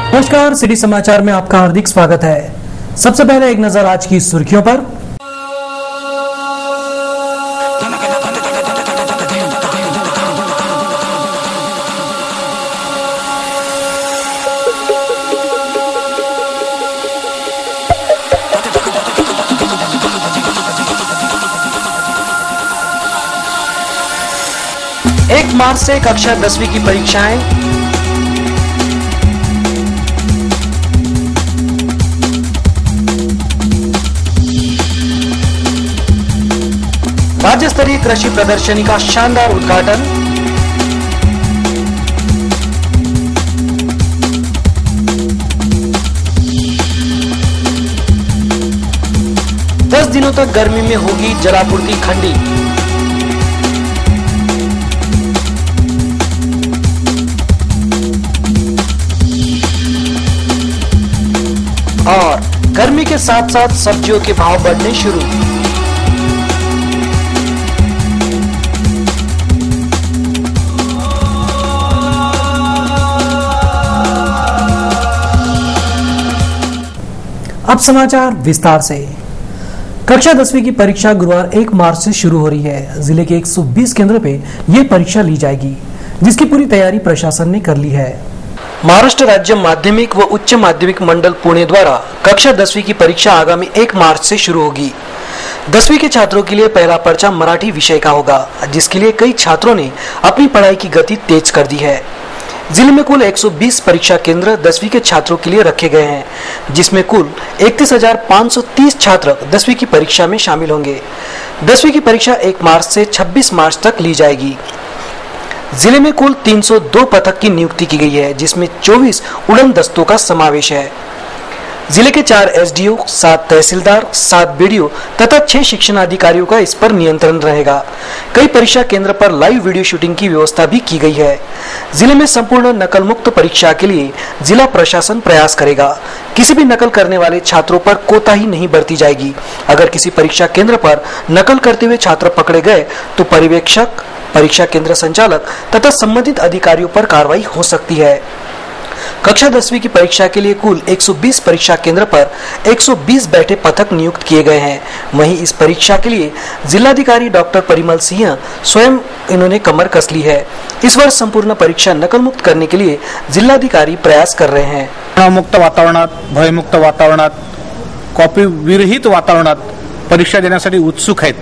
नमस्कार, सिटी समाचार में आपका हार्दिक स्वागत है। सबसे पहले एक नजर आज की सुर्खियों पर। एक मार्च से कक्षा 10वीं की परीक्षाएं। राज्य स्तरीय कृषि प्रदर्शनी का शानदार उद्घाटन। दस दिनों तक गर्मी में होगी जलापूर्ति खंडी। और गर्मी के साथ साथ सब्जियों के भाव बढ़ने शुरू। अब समाचार विस्तार से। कक्षा 10वीं की परीक्षा गुरुवार 1 मार्च से शुरू हो रही है। जिले के 120 केंद्र पे ये परीक्षा ली जाएगी, जिसकी पूरी तैयारी प्रशासन ने कर ली है। महाराष्ट्र राज्य माध्यमिक व उच्च माध्यमिक मंडल पुणे द्वारा कक्षा 10वीं की परीक्षा आगामी 1 मार्च से शुरू होगी। 10वीं के छात्रों के लिए पहला पर्चा मराठी विषय का होगा, जिसके लिए कई छात्रों ने अपनी पढ़ाई की गति तेज कर दी है। जिले में कुल 120 परीक्षा केंद्र 10वीं के छात्रों के लिए रखे गए हैं, जिसमें कुल 31,530 छात्र 10वीं की परीक्षा में शामिल होंगे। 10वीं की परीक्षा 1 मार्च से 26 मार्च तक ली जाएगी। जिले में कुल 302 पथक की नियुक्ति की गई है, जिसमें 24 उड़न दस्तों का समावेश है। जिले के 4 एसडीओ, 7 तहसीलदार, 7 बीडीओ तथा 6 शिक्षण अधिकारियों का इस पर नियंत्रण रहेगा। कई परीक्षा केंद्र पर लाइव वीडियो शूटिंग की व्यवस्था भी की गई है। जिले में संपूर्ण नकल मुक्त परीक्षा के लिए जिला प्रशासन प्रयास करेगा। किसी भी नकल करने वाले छात्रों पर कोताही नहीं बरती जाएगी। अगर किसी परीक्षा केंद्र पर नकल करते हुए छात्र पकड़े गए तो पर्यवेक्षक, परीक्षा केंद्र संचालक तथा संबंधित अधिकारियों पर कार्रवाई हो सकती है। कक्षा 10वीं की परीक्षा के लिए कुल 120 परीक्षा केंद्र पर 120 बैठे पथक नियुक्त किए गए हैं। वहीं इस परीक्षा के लिए जिलाधिकारी डॉक्टर परिमल सिंह स्वयं इन्होंने कमर कस ली है। इस वर्ष संपूर्ण परीक्षा नकल मुक्त करने के लिए जिलाधिकारी प्रयास कर रहे हैं। तणावमुक्त वातावरणात, भयमुक्त वातावरणात, कॉपी विरहित वातावरणात परीक्षा देण्यासाठी उत्सुक आहेत।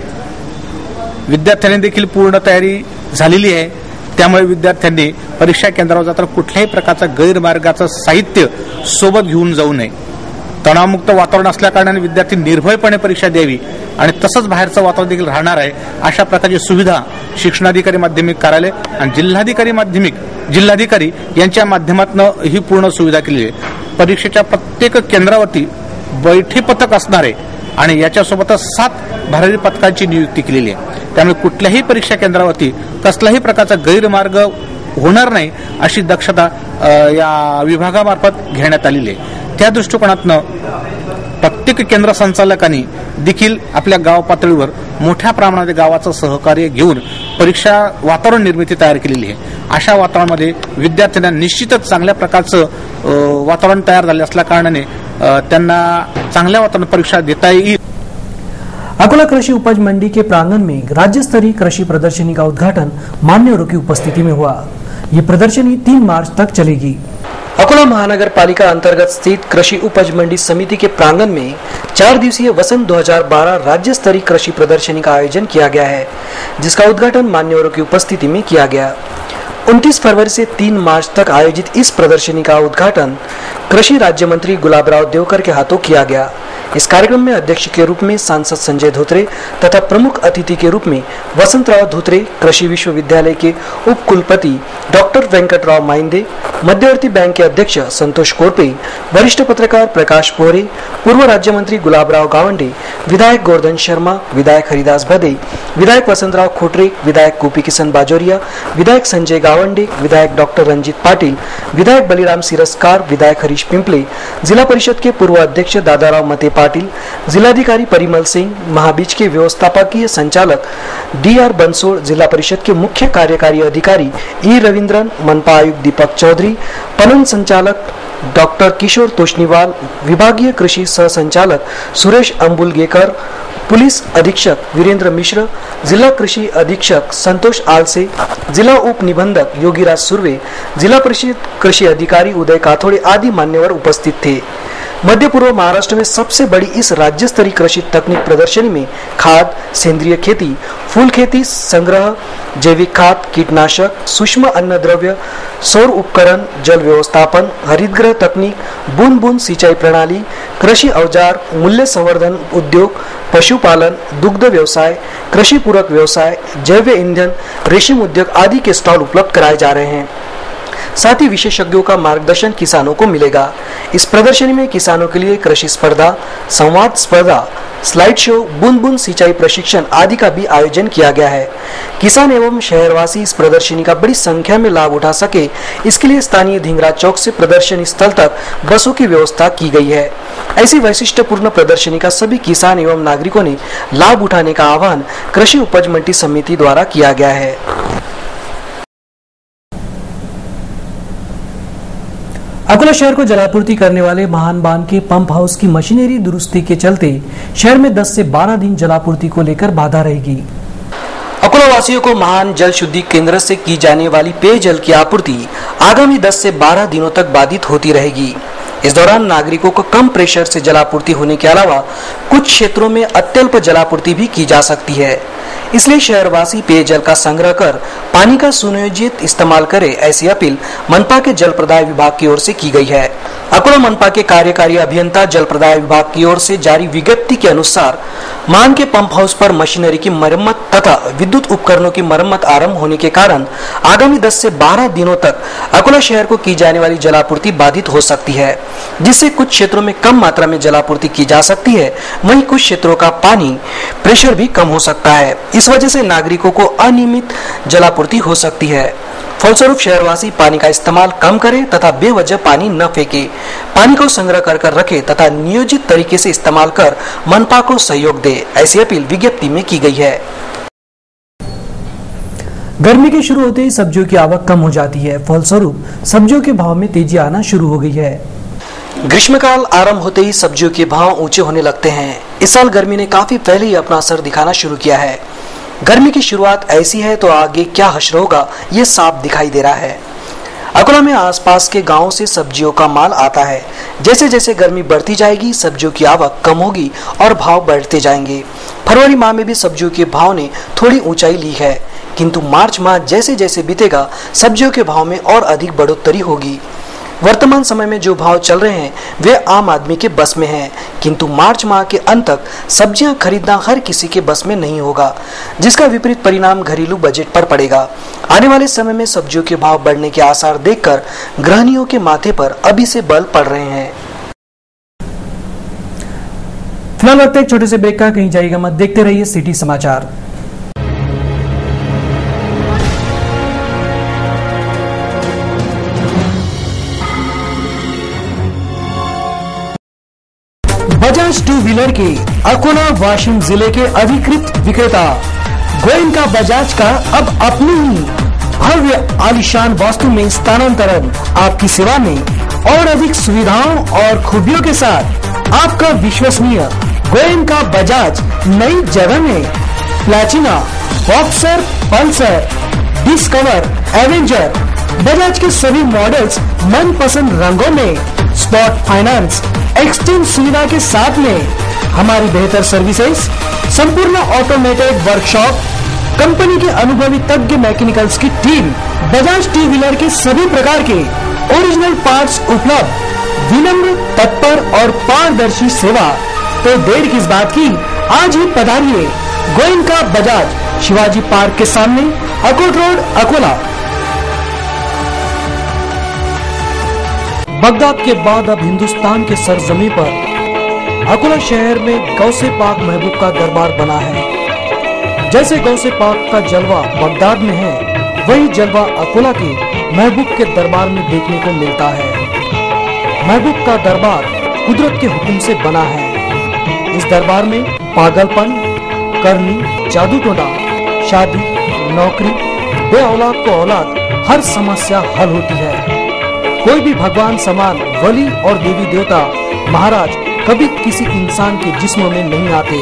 विद्यार्थ्यांनी देखील पूर्ण तयारी झालेली आहे। त्यामुळे विद्यार्थ्यांनी परीक्षा केंद्रावर जाताना कुठल्याही प्रकारचं गैरमार्गाचं साहित्य सोबत घेऊन जाऊ नये। तणावमुक्त वातावरण असल्या कारणाने विद्यार्थी निर्भयपणे परीक्षा द्यावी आणि तसंच बाहेरचं वातावरण देखील राहणार आहे। अशा प्रकारची सुविधा शिक्षणाधिकारी माध्यमिक कार्यालय आणि जिल्हाधिकारी यांच्या माध्यमातून ही पूर्ण सुविधा केली आहे। परीक्षेच्या प्रत्येक केंद्रावरती बैठे पथक असणार आहे आणि याच्यासोबतच 7 भरारी पथकांची नियुक्ती केलेली आहे। त्यामुळे कुठल्याही परीक्षा केंद्रावरती कसलाही प्रकारचा गैरमार्ग होणार नाही अशी दक्षता या विभागामार्फत घेण्यात आलेली आहे। त्या दृष्टिकोनातून प्रत्येक केंद्र संचालकांनी देखील आपल्या गाव पातळीवर मोठ्या प्रमाणात गावाचं सहकार्य घेऊन परीक्षा वातावरण निर्मिती तयार केलेली आहे। अशा वातावरणामध्ये विद्यार्थ्यांना निश्चितच चांगल्या प्रकारचं वातावरण तयार झाले असल्या कारणाने त्यांना चांगल्या वातावरणात परीक्षा देता येईल। अकोला कृषि उपज मंडी के प्रांगण में राज्य स्तरीय कृषि प्रदर्शनी का उद्घाटन मान्यवरों की उपस्थिति में हुआ। ये प्रदर्शनी 3 मार्च तक चलेगी। अकोला महानगर पालिका अंतर्गत स्थित कृषि उपज मंडी समिति के प्रांगण में 4 दिवसीय वसंत 2012 राज्य स्तरीय कृषि प्रदर्शनी का आयोजन किया गया है, जिसका उद्घाटन मान्यवरों की उपस्थिति में किया गया। 29 फरवरी से 3 मार्च तक आयोजित इस प्रदर्शनी का उद्घाटन कृषि राज्य मंत्री गुलाबराव देवकर के हाथों किया गया। इस कार्यक्रम में अध्यक्ष के रूप में सांसद संजय धोत्रे तथा प्रमुख अतिथि के रूप में वसंतराव धोत्रे, कृषि विश्वविद्यालय के उप कुलपति डॉक्टर वेंकटराव माइंदे, मध्यवर्ती बैंक के अध्यक्ष संतोष कोरपे, वरिष्ठ पत्रकार प्रकाश पोहरे, पूर्व राज्य मंत्री गुलाबराव गावंडे, विधायक गोवर्धन शर्मा, विधायक हरिदास भदे, विधायक वसंतराव खोटरे, विधायक गोपी किशन बाजोरिया, विधायक संजय गावंडे, विधायक डॉक्टर रंजीत पाटिल, विधायक बलिराम सिरस्कार, विधायक हरीश पिंपले, जिला परिषद के पूर्व अध्यक्ष दादाराव मते पाटिल, जिलाधिकारी परिमल सिंह, महाबीज के व्यवस्थापकीय संचालक DR बंसोड़, जिला परिषद के मुख्य कार्यकारी अधिकारी E रविंद्रन, मनपा आयुक्त दीपक चौधरी, पणन संचालक डॉक्टर किशोर तोष्णीवाल, विभागीय कृषि सह संचालक सुरेश अंबुलगेकर, पुलिस अधीक्षक वीरेंद्र मिश्र, जिला कृषि अधीक्षक संतोष आलसे, जिला उप निबंधक योगीराज सुर्वे, जिला परिषद कृषि अधिकारी उदय काथोड़े आदि मान्यवर उपस्थित थे। मध्य पूर्व महाराष्ट्र में सबसे बड़ी इस राज्य स्तरीय कृषि तकनीक प्रदर्शनी में खाद, सेंद्रीय खेती, फूल खेती संग्रह, जैविक खाद, कीटनाशक, सूक्ष्म अन्न द्रव्य, सौर उपकरण, जल व्यवस्थापन, हरितगृह तकनीक, बूंद बूंद सिंचाई प्रणाली, कृषि औजार, मूल्य संवर्धन उद्योग, पशुपालन, दुग्ध व्यवसाय, कृषि पूरक व्यवसाय, जैव ईंधन, रेशम उद्योग आदि के स्टॉल उपलब्ध कराए जा रहे हैं। साथ ही विशेषज्ञों का मार्गदर्शन किसानों को मिलेगा। इस प्रदर्शनी में किसानों के लिए कृषि स्पर्धा, संवाद स्पर्धा, स्लाइड शो, बूंद बूंद सिंचाई प्रशिक्षण आदि का भी आयोजन किया गया है। किसान एवं शहरवासी इस प्रदर्शनी का बड़ी संख्या में लाभ उठा सके, इसके लिए स्थानीय धिंगरा चौक से प्रदर्शनी स्थल तक बसों की व्यवस्था की गई है। ऐसी वैशिष्ट्यपूर्ण प्रदर्शनी का सभी किसान एवं नागरिकों ने लाभ उठाने का आह्वान कृषि उपज मंडी समिति द्वारा किया गया है। अकोला शहर को जलापूर्ति करने वाले महान बांध के पंप हाउस की मशीनरी दुरुस्ती के चलते शहर में 10 से 12 दिन जलापूर्ति को लेकर बाधा रहेगी। अकोला वासियों को महान जल शुद्धि केंद्र से की जाने वाली पेयजल की आपूर्ति आगामी 10 से 12 दिनों तक बाधित होती रहेगी। इस दौरान नागरिकों को कम प्रेशर से जलापूर्ति होने के अलावा कुछ क्षेत्रों में अत्यल्प जलापूर्ति भी की जा सकती है। इसलिए शहरवासी पेयजल का संग्रह कर पानी का सुनियोजित इस्तेमाल करें, ऐसी अपील मनपा के जल प्रदाय विभाग की ओर से की गई है। अकोला मनपा के कार्यकारी अभियंता जल प्रदाय विभाग की ओर से जारी विज्ञप्ति के अनुसार मान के पंप हाउस पर मशीनरी की मरम्मत तथा विद्युत उपकरणों की मरम्मत आरंभ होने के कारण आगामी 10 से 12 दिनों तक अकोला शहर को की जाने वाली जलापूर्ति बाधित हो सकती है, जिससे कुछ क्षेत्रों में कम मात्रा में जलापूर्ति की जा सकती है, वहीं कुछ क्षेत्रों का पानी प्रेशर भी कम हो सकता है। इस वजह से नागरिकों को अनियमित जलापूर्ति हो सकती है। फलस्वरूप शहरवासी पानी का इस्तेमाल कम करें तथा बेवजह पानी न फेंके, पानी को संग्रह कर रखें तथा नियोजित तरीके से इस्तेमाल कर मनपा को सहयोग दे, ऐसी अपील विज्ञप्ति में की गई है। गर्मी के शुरू होते ही सब्जियों की आवक कम हो जाती है, फलस्वरूप सब्जियों के भाव में तेजी आना शुरू हो गई है। ग्रीष्मकाल आरंभ होते ही सब्जियों के भाव ऊंचे होने लगते हैं। इस साल गर्मी ने काफी पहले ही अपना असर दिखाना शुरू किया है। गर्मी की शुरुआत ऐसी है तो आगे क्या हश्र होगा, ये साफ दिखाई दे रहा है। अकोला में आसपास के गांवों से सब्जियों का माल आता है। जैसे जैसे गर्मी बढ़ती जाएगी, सब्जियों की आवक कम होगी और भाव बढ़ते जाएंगे। फरवरी माह में भी सब्जियों के भाव ने थोड़ी ऊंचाई ली है, किंतु मार्च माह जैसे जैसे बीतेगा सब्जियों के भाव में और अधिक बढ़ोतरी होगी। वर्तमान समय में जो भाव चल रहे हैं वे आम आदमी के बस में हैं, किंतु मार्च माह के अंत तक सब्जियां खरीदना हर किसी के बस में नहीं होगा, जिसका विपरीत परिणाम घरेलू बजट पर पड़ेगा। आने वाले समय में सब्जियों के भाव बढ़ने के आसार देखकर गृहिणियों के माथे पर अभी से बल पड़ रहे हैं। फिलहाल वक्त एक छोटे से ब्रेक का, कहीं जाइएगा मत, देखते रहिए सिटी समाचार। बजाज टू व्हीलर के अकोला वाशिम जिले के अधिकृत विक्रेता गोयनका बजाज का अब अपनी ही भव्य आलीशान वास्तु में स्थानांतरण आपकी सेवा में और अधिक सुविधाओं और खूबियों के साथ आपका विश्वसनीय गोयनका बजाज नई जगह में Platina, boxer, Pulsar, discover, Avenger Bajaj के सभी मॉडल्स मनपसंद रंगों में, स्पॉट फाइनेंस, एक्सचेंज सुविधा के साथ में हमारी बेहतर सर्विसेज, संपूर्ण ऑटोमेटेड वर्कशॉप, कंपनी के अनुभवी तज्ञ मैकेनिकल्स की टीम, बजाज टू व्हीलर के सभी प्रकार के ओरिजिनल पार्ट्स उपलब्ध, विनम्र, तत्पर और पारदर्शी सेवा। तो देर किस बात की, आज ही पधारिए गोयनका बजाज, शिवाजी पार्क के सामने, अकोट रोड, अकोला। बगदाद के बाद अब हिंदुस्तान के सरजमी पर अकोला शहर में गौसे पाक महबूब का दरबार बना है। जैसे गौसे पाक का जलवा बगदाद में है, वही जलवा अकोला के महबूब के दरबार में देखने को मिलता है। महबूब का दरबार कुदरत के हुक्म से बना है। इस दरबार में पागलपन, करनी, जादू टोना, शादी, नौकरी, बे औलाद को औलाद, हर समस्या हल होती है। कोई भी भगवान समान वली और देवी देवता महाराज कभी किसी इंसान के जिस्म में नहीं आते।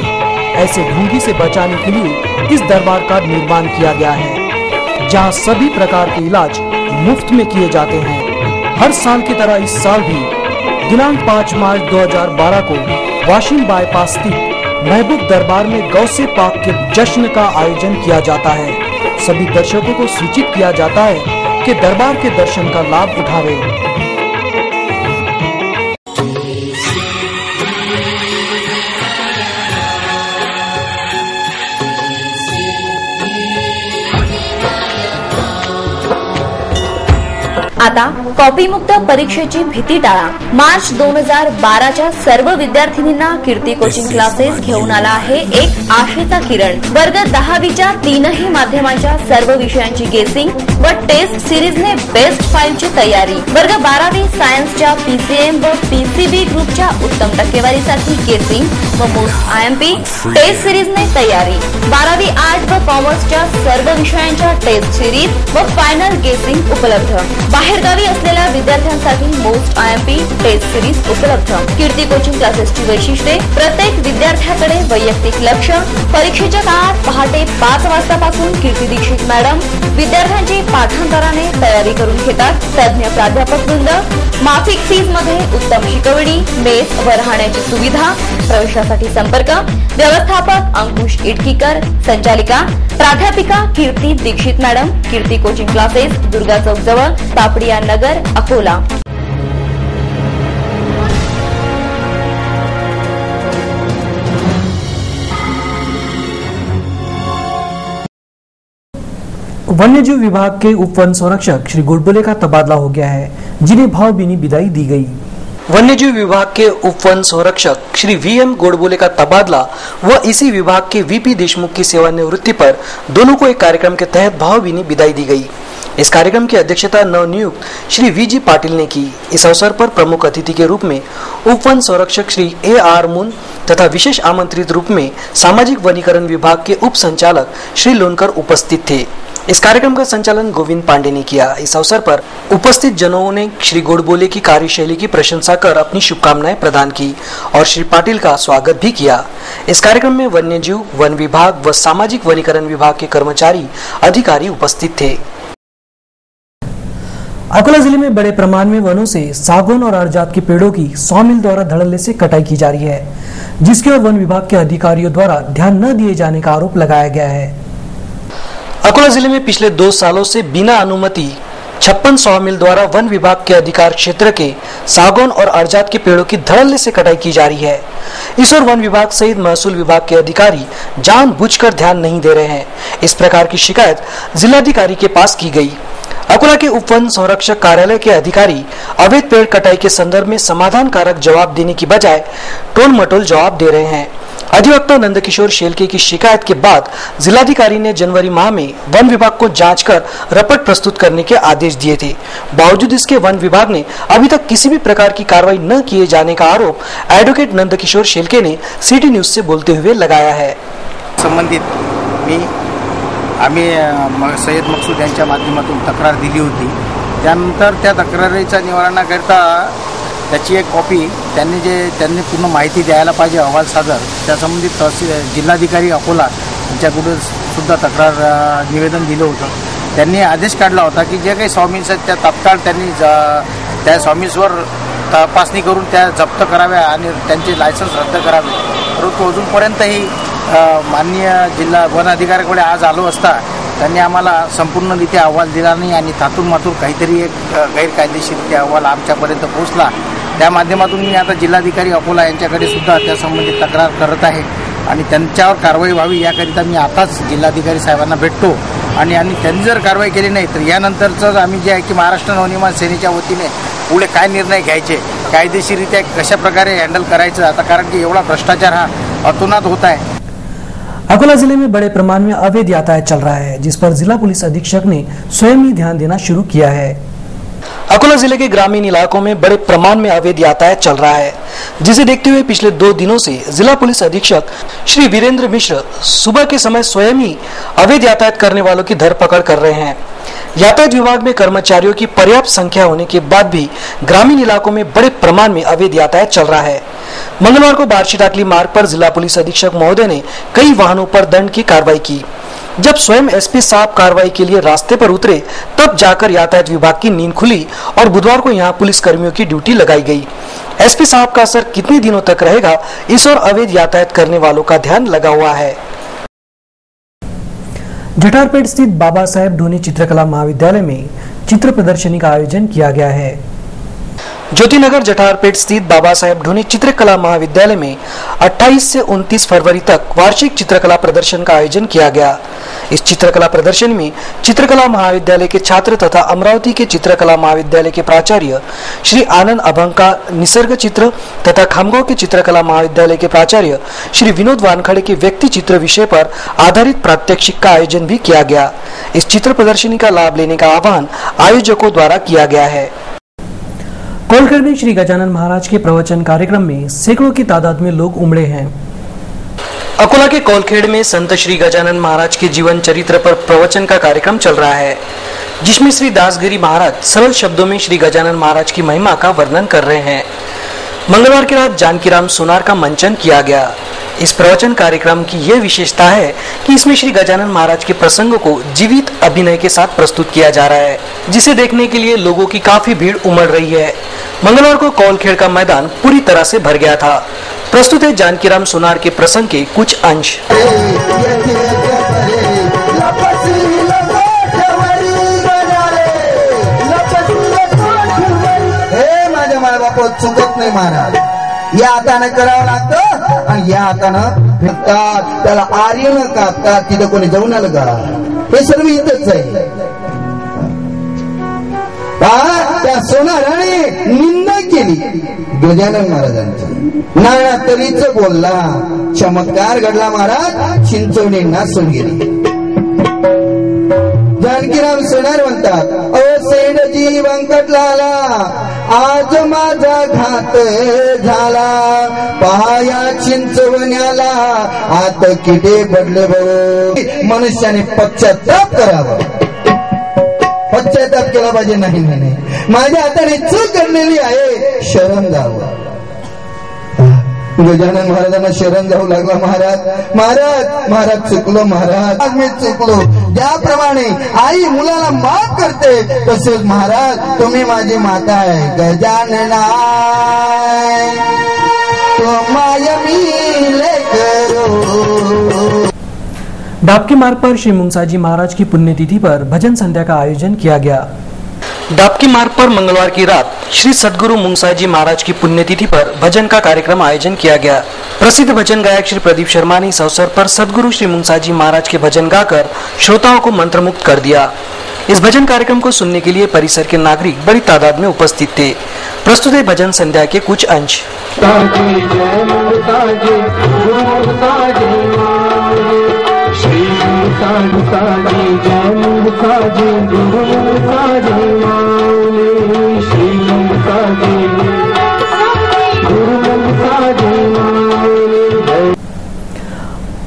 ऐसे ढोंगी से बचाने के लिए इस दरबार का निर्माण किया गया है, जहां सभी प्रकार के इलाज मुफ्त में किए जाते हैं। हर साल की तरह इस साल भी दिनांक 5 मार्च 2012 को वाशिम बाईपास स्थित महबूब दरबार में गौ से पाक के जश्न का आयोजन किया जाता है। सभी दर्शकों को सूचित किया जाता है कि दरबार के दर्शन का लाभ उठावे। आता कॉपीमुक्त परीक्षेची भीती टाळा। मार्च 2012च्या सर्व विद्यार्थिनींना कीर्ती कोचिंग क्लासेस घेऊन आला आहे एक आशेचा किरण। वर्ग 10वीच्या तीनही माध्यमांच्या सर्व विषयांची गेसिंग व टेस्ट सिरीजने बेस्ट फाईलची तयारी। वर्ग 12वी सायन्सच्या पीसीएम व पीसीबी ग्रुपच्या उत्तम टक्केवारीसाठी गेसिंग व मोस्ट आयएमपी टेस्ट सिरीजने तयारी। 12वी आर्ट व कॉमर्सच्या सर्व विषयांच्या टेस्ट सिरीज व फायनल गेसिंग उपलब्ध। बाहेरगावी असलेल्या विद्यार्थ्यांसाठी मोस्ट आयएमपी टेस्ट सिरीज उपलब्ध। कीर्ती कोचिंग क्लासेसची वैशिष्ट्ये: प्रत्येक विद्यार्थ्याकडे वैयक्तिक लक्ष। परीक्षेच्या काळात पहाटे 5 वाजतापासून कीर्ती दीक्षित मॅडम विद्यार्थ्यांची पाठांतराने तयारी करून घेतात। तज्ञ प्राध्यापक वृंद, माफिक फीज मध्ये उत्तम शिकवणी, मेस व राहण्याची सुविधा। प्रवेशासाठी संपर्क: व्यवस्थापक अंकुश इटकीकर, संचालिका प्राध्यापिका कीर्ती दीक्षित मॅडम, कीर्ती कोचिंग क्लासेस, दुर्गा चौक जवळ, तापडिया नगर, अकोला। वन्यजीव विभाग के उप वन संरक्षक श्री गुड़बुले का तबादला हो गया है, जिन्हें भावभीनी विदाई दी गई। वन्यजीव विभाग के उप वन संरक्षक श्री वीएम गोडबोले का तबादला व इसी विभाग के वीपी देशमुख की सेवानिवृत्ति पर दोनों को एक कार्यक्रम के तहत भावभीनी विदाई दी गई। इस कार्यक्रम की अध्यक्षता नवनियुक्त श्री वीजी पाटिल ने की। इस अवसर पर प्रमुख अतिथि के रूप में उप वन संरक्षक श्री AR मुन तथा विशेष आमंत्रित रूप में सामाजिक वनीकरण विभाग के उप संचालक श्री लोनकर उपस्थित थे। इस कार्यक्रम का संचालन गोविंद पांडे ने किया। इस अवसर पर उपस्थित जनों ने श्री गोडबोले की कार्यशैली की प्रशंसा कर अपनी शुभकामनाएं प्रदान की और श्री पाटिल का स्वागत भी किया। इस कार्यक्रम में वन्यजीव, वन विभाग व सामाजिक वनीकरण विभाग के कर्मचारी, अधिकारी उपस्थित थे। अकोला जिले में बड़े प्रमाण में वनों से सागौन और अरजात के पेड़ों की 100 मील द्वारा धड़ल्ले से कटाई की जा रही है, जिसकी ओर वन विभाग के अधिकारियों द्वारा ध्यान न दिए जाने का आरोप लगाया गया है। अकोला जिले में पिछले 2 सालों से बिना अनुमति 56 सॉमिल द्वारा वन विभाग के अधिकार क्षेत्र के सागौन और अरजात के पेड़ों की धड़ल्ले से कटाई की जा रही है। इस ओर वन विभाग सहित महसूल विभाग के अधिकारी जानबूझकर ध्यान नहीं दे रहे हैं। इस प्रकार की शिकायत जिलाधिकारी के पास की गई। अकोला के उप वन संरक्षक कार्यालय के अधिकारी अवैध पेड़ कटाई के संदर्भ में समाधानकारक जवाब देने की बजाय टोल मटोल जवाब दे रहे हैं। अधिवक्ता नंदकिशोर शेलके की शिकायत के बाद जिलाधिकारी ने जनवरी माह में वन विभाग को जांच कर रिपोर्ट प्रस्तुत करने के आदेश दिए थे। बावजूद इसके वन विभाग ने अभी तक किसी भी प्रकार की कार्रवाई न किए जाने का आरोप एडवोकेट नंदकिशोर शेलके ने सिटी न्यूज से बोलते हुए लगाया है। संबंधित आम्ही सय्यद मकसूद यांच्या माध्यमातून तक्रार दिली होती। त्यानंतर त्या तक्रारीचा निवारणाकरता त्याची एक कॉपी त्यांनी पूर्ण माहिती द्यायला पाहिजे अहवाल सादर, त्या संबंधित तहसील जिल्हाधिकारी अकोला यांच्याकडे सुद्धा तक्रार निवेदन दिलं होतं। त्यांनी आदेश काढला होता की जे काही सॉमिल्स आहेत त्या तात्काळ त्यांनी त्या सॉमिल्सवर तपासणी करून त्या जप्त कराव्या आणि त्यांचे लायसन्स रद्द करावे। परंतु अजूनपर्यंतही माननीय जिल्हा वन अधिकाऱ्याकडे आज आलो असता त्यांनी आम्हाला संपूर्णरित्या अहवाल दिला नाही आणि तातून मातून काहीतरी एक गैरकायदेशीर अहवाल आमच्यापर्यंत पोहोचला। त्या माध्यमातून मी आता जिल्हाधिकारी अकोला यांच्याकडे सुद्धा त्या संबंधित तक्रार करत आहे आणि त्यांच्यावर कारवाई व्हावी याकरिता मी आताच जिल्हाधिकारी साहेबांना भेटतो आणि त्यांनी जर कारवाई केली नाही तर यानंतरच आम्ही जे आहे की महाराष्ट्र नवनिर्माण सेनेच्या वतीने पुढे काय निर्णय घ्यायचे, कायदेशीररित्या कशा प्रकारे हँडल करायचं आता, कारण की एवढा भ्रष्टाचार हा अतोनात होत आहे। अकोला जिले में बड़े प्रमाण में अवैध यातायात चल रहा है, जिस पर जिला पुलिस अधीक्षक ने स्वयं ही ध्यान देना शुरू किया है। अकोला जिले के ग्रामीण इलाकों में बड़े प्रमाण में अवैध यातायात चल रहा है, जिसे देखते हुए पिछले 2 दिनों से जिला पुलिस अधीक्षक श्री वीरेंद्र मिश्र सुबह के समय स्वयं ही अवैध यातायात करने वालों की धरपकड़ कर रहे हैं। यातायात विभाग में कर्मचारियों की पर्याप्त संख्या होने के बाद भी ग्रामीण इलाकों में बड़े प्रमाण में अवैध यातायात चल रहा है। मंगलवार को बार्शी टाकली मार्ग पर जिला पुलिस अधीक्षक महोदय ने कई वाहनों पर दंड की कार्रवाई की। जब स्वयं एसपी साहब कार्रवाई के लिए रास्ते पर उतरे तब जाकर यातायात विभाग की नींद खुली और बुधवार को यहां पुलिस कर्मियों की ड्यूटी लगाई गई। एसपी साहब का असर कितने दिनों तक रहेगा, इस और अवैध यातायात करने वालों का ध्यान लगा हुआ है। जटारपेट स्थित बाबा साहेब ढोनी चित्रकला महाविद्यालय में चित्र प्रदर्शनी का आयोजन किया गया है। ज्योतिनगर जटारपेट स्थित बाबा साहेब ढोनी चित्रकला महाविद्यालय में 28 से 29 फरवरी तक वार्षिक चित्रकला प्रदर्शन का आयोजन किया गया। इस चित्रकला प्रदर्शनी में चित्रकला महाविद्यालय के छात्र तथा अमरावती के चित्रकला महाविद्यालय के प्राचार्य श्री आनंद अभंग का निसर्ग चित्र तथा खामगांव के चित्रकला महाविद्यालय के प्राचार्य श्री विनोद वानखड़े के व्यक्ति चित्र विषय पर आधारित प्रात्यक्षिक का आयोजन भी किया गया। इस चित्र प्रदर्शनी का लाभ लेने का आह्वान आयोजकों द्वारा किया गया है। कोलखेड़ में श्री गजानन महाराज के प्रवचन कार्यक्रम में सैकड़ों की तादाद में लोग उमड़े हैं। अकोला के कोलखेड़ में संत श्री गजानन महाराज के जीवन चरित्र पर प्रवचन का कार्यक्रम चल रहा है, जिसमें श्री दासगिरी महाराज सरल शब्दों में श्री गजानन महाराज की महिमा का वर्णन कर रहे हैं। मंगलवार की रात जानकीराम सोनार का मंचन किया गया। इस प्रवचन कार्यक्रम की यह विशेषता है कि इसमें श्री गजानन महाराज के प्रसंगों को जीवित अभिनय के साथ प्रस्तुत किया जा रहा है, जिसे देखने के लिए लोगों की काफी भीड़ उमड़ रही है। मंगलवार को कोलखेड़ का मैदान पूरी तरह से भर गया था। प्रस्तुत है जानकीराम सोनार के प्रसंग के कुछ अंश। चुकत नाही महाराज, या हाताने करावं लागतं आणि या हातानं फिरतात, त्याला आर्यन कापतात, तिथं कोणी जाऊन आलं का? हे सर्व इथंच आहे। त्या सोनाराने निंदा केली गजानन महाराजांची, नाना तरीच बोलला, चमत्कार घडला महाराज, चिंचवणी नासून गेली। जानकीराम सोनार म्हणतात, ओ सेठजी व्यंकटलाला, आज माझा घात झाला, पहाया चिंचवण्याला, आत किडे पडले भाऊ। मनुष्याने पश्चाताप करावा, पश्चाताप केला पाहिजे नाही म्हणे, माझ्या हाताने चूक घडलेली आहे, शरण जावं। गजानन महाराजांना शरण जाऊ लागला। महाराज महाराज महाराज चुकलो महाराज, आज मी चुकलो। ज्याप्रमाणे आई मुलाला माफ करते तसेच महाराज तुम्ही माझी माता आहे। गजानना तो माया मिले करो। डाबकी मार्ग पर श्री मुंगसाजी महाराज की पुण्यतिथि पर भजन संध्या का आयोजन किया गया। डाबकी मार्ग पर मंगलवार की रात श्री सद्गुरु मुंगसाजी महाराज की पुण्यतिथि पर भजन का कार्यक्रम आयोजन किया गया। प्रसिद्ध भजन गायक श्री प्रदीप शर्मा ने इस अवसर पर सद्गुरु श्री मुंगसाजी महाराज के भजन गाकर श्रोताओं को मंत्रमुग्ध कर दिया। इस भजन कार्यक्रम को सुनने के लिए परिसर के नागरिक बड़ी तादाद में उपस्थित थे। प्रस्तुत है भजन संध्या के कुछ अंश।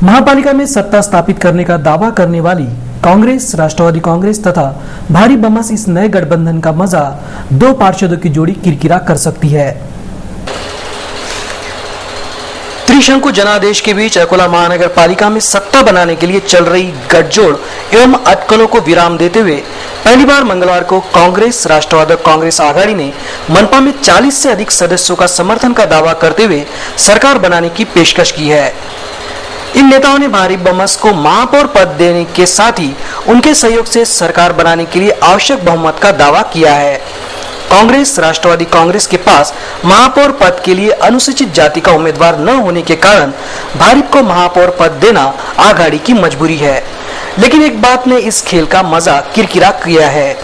महापालिका में सत्ता स्थापित करने का दावा करने वाली कांग्रेस, राष्ट्रवादी कांग्रेस तथा भारी बमस इस नए गठबंधन का मजा 2 पार्षदों की जोड़ी किरकिरा कर सकती है। त्रिशंकु जनादेश के बीच अकोला महानगर पालिका में सत्ता बनाने के लिए चल रही गठजोड़ एवं अटकलों को विराम देते हुए पहली बार मंगलवार को कांग्रेस राष्ट्रवादी कांग्रेस आघाड़ी ने मनपा में 40 से अधिक सदस्यों का समर्थन का दावा करते हुए सरकार बनाने की पेशकश की है। इन नेताओं ने भारी बमस को महापौर पद देने के साथ ही उनके सहयोग से सरकार बनाने के लिए आवश्यक बहुमत का दावा किया है। कांग्रेस राष्ट्रवादी कांग्रेस के पास महापौर पद के लिए अनुसूचित जाति का उम्मीदवार न होने के कारण भारिप को महापौर पद देना आघाड़ी की मजबूरी है। लेकिन एक बात ने इस खेल का मजा किरकिरा किया है।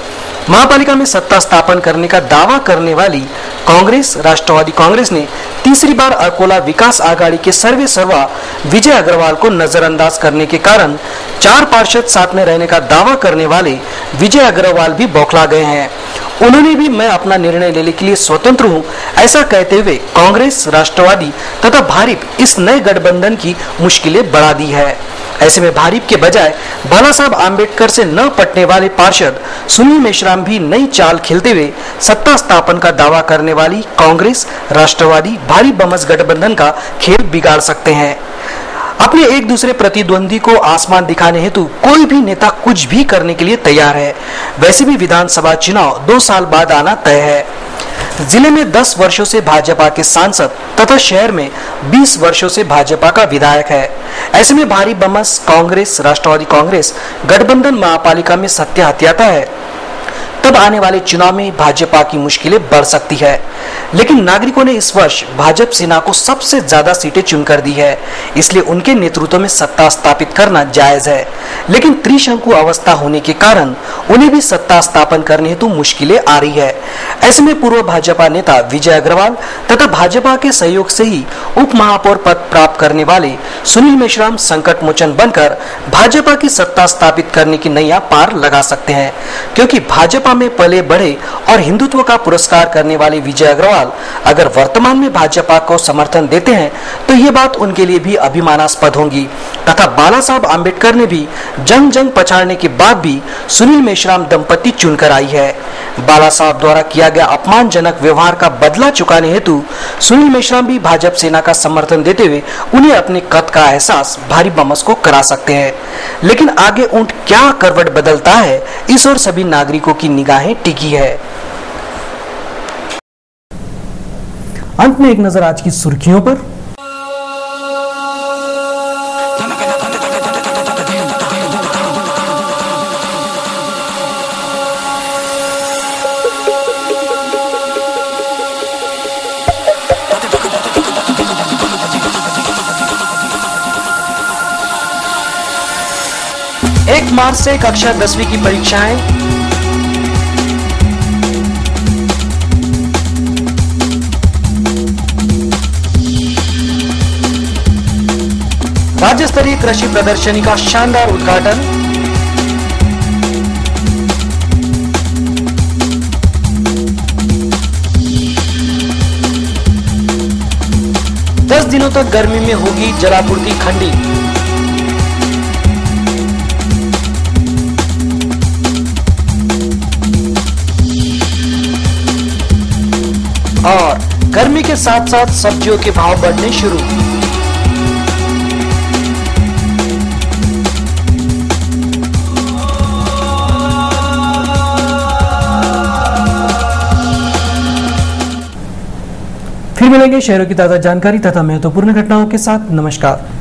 महापालिका में सत्ता स्थापन करने का दावा करने वाली कांग्रेस राष्ट्रवादी कांग्रेस ने तीसरी बार अकोला विकास आघाड़ी के सर्वे सर्वा विजय अग्रवाल को नजरअंदाज करने के कारण 4 पार्षद साथ में रहने का दावा करने वाले विजय अग्रवाल भी बौखला गए हैं। उन्होंने भी मैं अपना निर्णय लेने के लिए स्वतंत्र हूं, ऐसा कहते हुए कांग्रेस, राष्ट्रवादी तथा भाजपा इस नए गठबंधन की मुश्किलें बढ़ा दी है। ऐसे में भाजपा के बजाय बाला साहब आम्बेडकर से न पटने वाले पार्षद सुनील मेश्राम भी नई चाल खेलते हुए सत्ता स्थापन का दावा करने वाली कांग्रेस, राष्ट्रवादी, भाजपा बमस गठबंधन का खेल बिगाड़ सकते हैं। अपने एक दूसरे प्रतिद्वंदी को आसमान दिखाने हेतु कोई भी नेता कुछ भी करने के लिए तैयार है। वैसे भी विधानसभा चुनाव 2 साल बाद आना तय है। जिले में 10 वर्षों से भाजपा के सांसद तथा शहर में 20 वर्षों से भाजपा का विधायक है। ऐसे में भारी बमस कांग्रेस, राष्ट्रवादी कांग्रेस गठबंधन महापालिका में सत्ता हथियाता है, तब आने वाले चुनाव में भाजपा की मुश्किलें बढ़ सकती है। लेकिन नागरिकों ने इस वर्ष भाजपा सेना को सबसे ज्यादा सीटें चुनकर दी है, इसलिए उनके नेतृत्व में सत्ता स्थापित करना जायज है। लेकिन त्रिशंकु अवस्था होने के कारण उन्हें भी सत्ता स्थापन करने हेतु मुश्किलें आ रही है। ऐसे में पूर्व भाजपा नेता विजय अग्रवाल तथा भाजपा के सहयोग से ही उप महापौर पद प्राप्त करने वाले सुनील मेश्राम संकट मोचन बनकर भाजपा की सत्ता स्थापित करने की नैया पार लगा सकते हैं, क्योंकि भाजपा में पले बढ़े और हिंदुत्व का पुरस्कार करने वाले विजय अग्रवाल अगर वर्तमान में भाजपा को समर्थन देते हैं तो ये बात उनके लिए भी अभिमानास्पद होगी। तथा बाला साहब आम्बेडकर ने भी जंग पछाड़ने के बाद भी सुनील मेश्राम दंपति चुनकर आई है। बाला साहब द्वारा किया गया अपमानजनक व्यवहार का बदला चुकाने हेतु सुनील मेश्राम भी भाजपा सेना का समर्थन देते हुए उन्हें अपने कद का एहसास भारी बमस को करा सकते हैं। लेकिन आगे ऊंट क्या करवट बदलता है, इस और सभी नागरिकों की निगाहें टिकी है। अंत में एक नजर आज की सुर्खियों पर। एक मार्च से कक्षा 10वीं की परीक्षाएं। राज्य स्तरीय कृषि प्रदर्शनी का शानदार उद्घाटन। दस दिनों तक गर्मी में होगी जलापूर्ति खंडित। और गर्मी के साथ साथ सब्जियों के भाव बढ़ने शुरू। फिर मिलेंगे शहरों की ताजा जानकारी तथा महत्वपूर्ण घटनाओं के साथ। नमस्कार।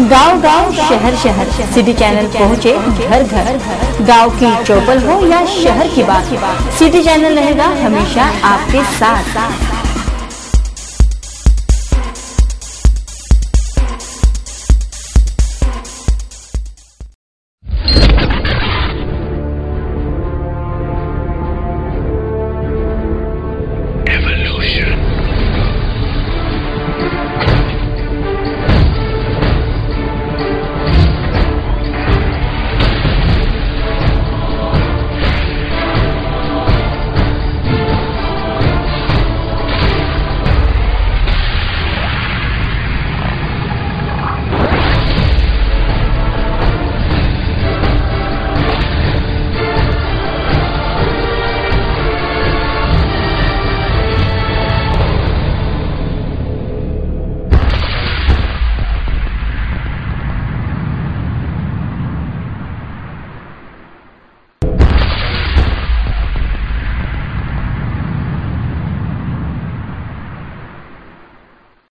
गांव गांव शहर शहर सिटी चैनल पहुँचे घर घर। गांव की चौपल हो या शहर की बात, सिटी चैनल रहेगा हमेशा आपके साथ।